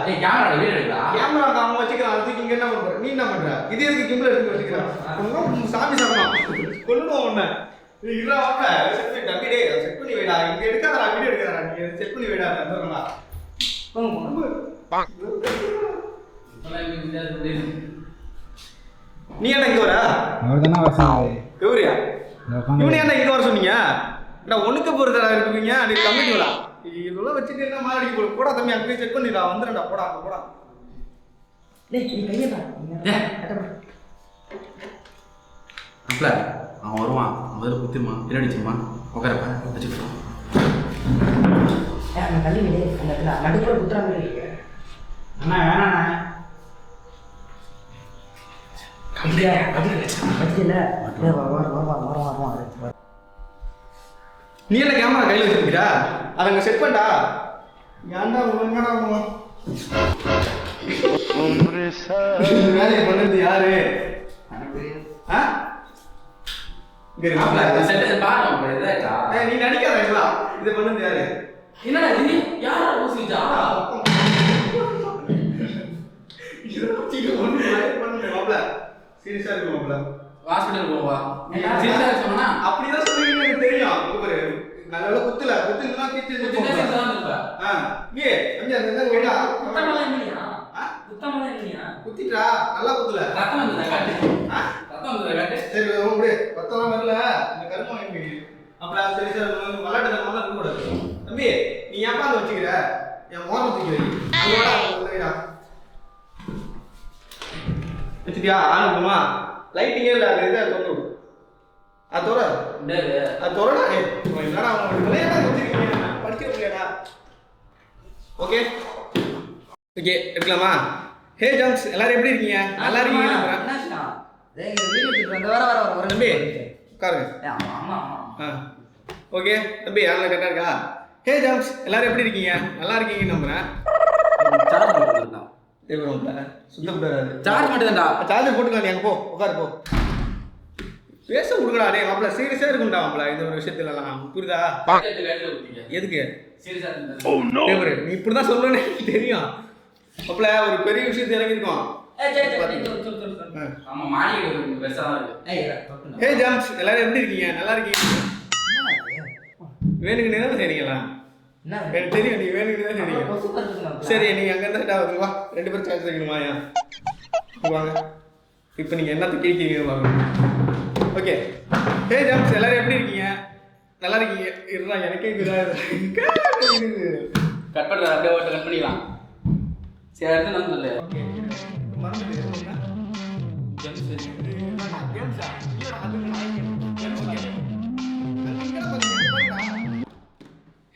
ஏய் camera video எடுடா. Camera காம வச்சுக்கலாம். அதுக்கு இங்க என்ன பண்ற? நீ என்ன பண்ற? இது எதுக்கு கிம்பிள் எடுத்து வச்சுக்கற? ஒண்ணும் சாமி சரணம். கொல்லுவோம் உன்னை. நீ இல்ல வாப்ப. செட் பண்ணி டப்பி டேய் செட் பண்ணி வைடா. இங்க எடுக்காதடா வீடியோ எடுக்கறடா. நீ செட் பண்ணி வைடா வந்துறடா. பாங். நீ என்ன இங்க வர? அவர்தான வரணும். கௌரியா? இவனே என்ன இங்க வர சொன்னீங்க? நான் ஒண்ணுக்கு போறதா இருக்கீங்க. நீ கமிட்டி வரா. இதெல்லாம் வச்சிட்டு என்ன மாடி போடா தம்பி அங்க போய் செக் பண்ணிடா வந்துறடா போடா அங்க போடா. டேய் நீ கைய பாரு. டேய் அட்டப்பா. அப்பல அவன் வருவான். முதல்ல குத்திமா பின்னாடி சும்மா உட்காரப்பா வச்சுக்கலாம். அந்த கல்லி விடு அந்த இடத்துல நடுப்புற குத்துற மாதிரி இருக்கு. அண்ணா வேணாண்ணா. அப்படியே அது வச்சில வா. நீ என்ன கேமரா கையில வச்சிருக்கா? அத அங்க செட் பண்ணடா. ஏன்டா என்னடா வேலையை பண்ணது யாரு? ஆ? இங்க அப்பல செட் பாருங்க இதேடா. நீ நடிக்காதடா. இது பண்ணது யாரு? என்னடா இது? யாரா ஊசிச்சா? இது வச்சிட்டு ஒண்ணு பண்ணு மாப்ள. சீரியஸா இருக்கு மாப்ள. ஹாஸ்பிடல் போவா. சீரியஸா சொன்னா அப்படிதான் சொல்லுவீங்க எனக்கு தெரியும். பாரு நல்ல குத்துல குத்துனா கிச்சு இருப்ப. நீ அங்க அந்த வேடா குத்தமல இல்லையா? குத்தமல இல்லையா? குத்திட்டா நல்லா குத்துல. ரத்தம் வந்ததா காட்டு. ரத்தம் வந்ததா காட்டு. சரி ஓடு. ரத்தம் வரல. இந்த கருமம் எங்க? அப்ப சரி சார் விளையாட்டு தரமா இருக்க கூடாது. தம்பி நீ ஏப்பா அத வச்சிக்கிற? என் மோரம் தூக்கி வை. அங்க வாடா வேடா. வெச்சிட்டியா? ஆனுமா? லைட்டிங்கே இல்ல அது இத தொங்க விடு. அதோட டேய் அதோட என்னடா உங்களுக்கு விளையாட வச்சிருக்கீங்க? படிக்க முடியாதா? ஓகே ஓகே எடுக்கலாமா? ஹே ஜம்ஸ் எல்லாரும் எப்படி இருக்கீங்க? நல்லா இருக்கீங்க நம்புறேன். என்னாச்சுடா? டேய் இந்த வீடியோ எடுத்து வந்து வர தம்பி உட்காருங்க. ஆமா ஆமா ஆமா. ஓகே தம்பி யாரெல்லாம் கரெக்டா இருக்கா? ஹே ஜம்ஸ் எல்லாரும் எப்படி இருக்கீங்க? நல்லா இருக்கீங்க நம்புறேன். சார்ஜ் போட்டுடா. தேவரம்ல சுத்தம் பெறாது. சார்ஜ் மட்டும்டா. சார்ஜ் போட்டுக்கலாம். நீ அங்க போ உட்காரு போ. பேச கொடுக்கடா டேய் மாப்ள சீரியஸா இருக்கும்டா மாப்ள இந்த ஒரு விஷயத்துல எல்லாம் புரியுதா? எதுக்கு? சீரியஸா இருந்தா. Oh no. நீ இப்படி தான் சொல்லுன்னு எனக்கு தெரியும். மாப்ள ஒரு பெரிய விஷயத்தை இறங்கி இருக்கோம். சரி ஆமா மாடி பெருசா இருக்கு. ஹே ஜம்ஸ் எல்லாரும் எப்படி இருக்கீங்க? நல்லா இருக்கீங்க? வேணுங்கனே தான் செய்றீங்களா? என்ன எனக்கு தெரியும் நீ வேணுங்கனே தான் செய்றீங்க. சூப்பர் இருக்கு. சரி நீங்க அங்க இருந்தா வா ரெண்டு பேரும் சார்ஜ் வைக்கணுமாயா? வாங்க. இப்போ நீங்க என்னத்த கேக்குறீங்க வாங்க. ஓகே. ஹே ஜம்ஸ் எல்லாரும் எப்படி இருக்கீங்க? நல்லா இருக்கீங்க? இருடா எனக்கே கட் பண்ற அப்படியே ஓட்ட கட் பண்ணிடலாம். சரி அடுத்து நான் சொல்லு. ஓகே. மறந்துட்டேன்.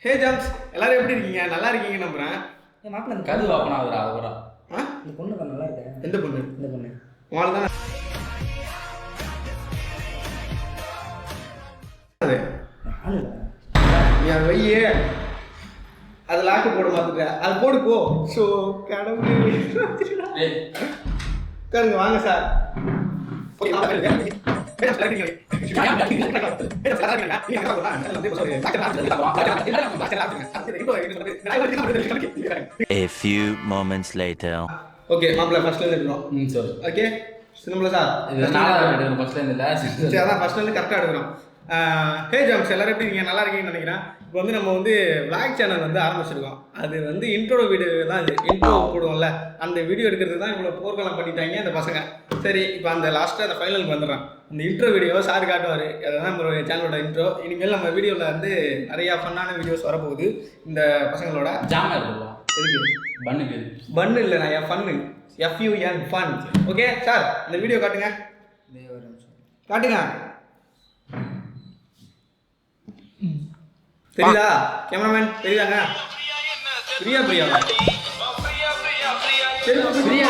ஹே ஜம்ஸ் எல்லாரும் எப்படி இருக்கீங்க? நல்லா இருக்கீங்க நம்புறேன். ஏ மாப்ள இந்த கது ஓபன் ஆகுதுடா அதுவரா. இந்த பொண்ணு நல்லா இருக்கு. எந்த பொண்ணு? இந்த பொண்ணு. உங்கள தான் ஆளு என் வையே அது லாக்கு போட மாத்துட்ட. அது போடு போ. ஸோ கடவுளே டேய் உட்காருங்க வாங்க sir. A few moments later. Okay மாப்பிள்ள ஃபர்ஸ்ட்ல இருந்து எடுக்கிறோம். சொல்லு. ஓகே சிம்பிளா சார். இது நாலாவது எடுக்கணும் ஃபர்ஸ்ட்ல இருந்து இல்ல. சரி அதான் ஃபர்ஸ்ட்ல இருந்து கரெக்டா எடுக்கிறோம். ஹே ஜம்ஸ் எல்லாரும் எப்படி இருக்கீங்க? நல்லா இருக்கீங்கன்னு நினைக்கிறேன். இப்போ வந்து நம்ம வந்து vlog சேனல் வந்து ஆரம்பிச்சிருக்கோம். அது வந்து இன்ட்ரோ வீடியோ தான். இது இன்ட்ரோ போடுவோம்ல அந்த வீடியோ எடுக்கிறது தான் இவ்வளோ போர்க்கெல்லாம் பண்ணிட்டாங்க அந்த பசங்க. சரி இப்போ அந்த லாஸ்ட்டாக அந்த ஃபைனலுக்கு வந்துடுறேன். அந்த இன்ட்ரோ வீடியோவை சார் காட்டுவார். அதுதான் நம்ம சேனலோட இன்ட்ரோ. இனிமேல் நம்ம வீடியோவில் வந்து நிறையா ஃபன்னான வீடியோஸ் வரப்போகுது இந்த பசங்களோட. ஜாமா இருக்குல்ல எதுக்கு? பண்ணுக்கு பன்னு இல்லை நான் fun FUN fun. Okay sir இந்த வீடியோ காட்டுங்க. காட்டுங்க. தெரியுதா கேமராமேன்? தெரியுதாங்க? பிரியா பிரியா சரி பிரியா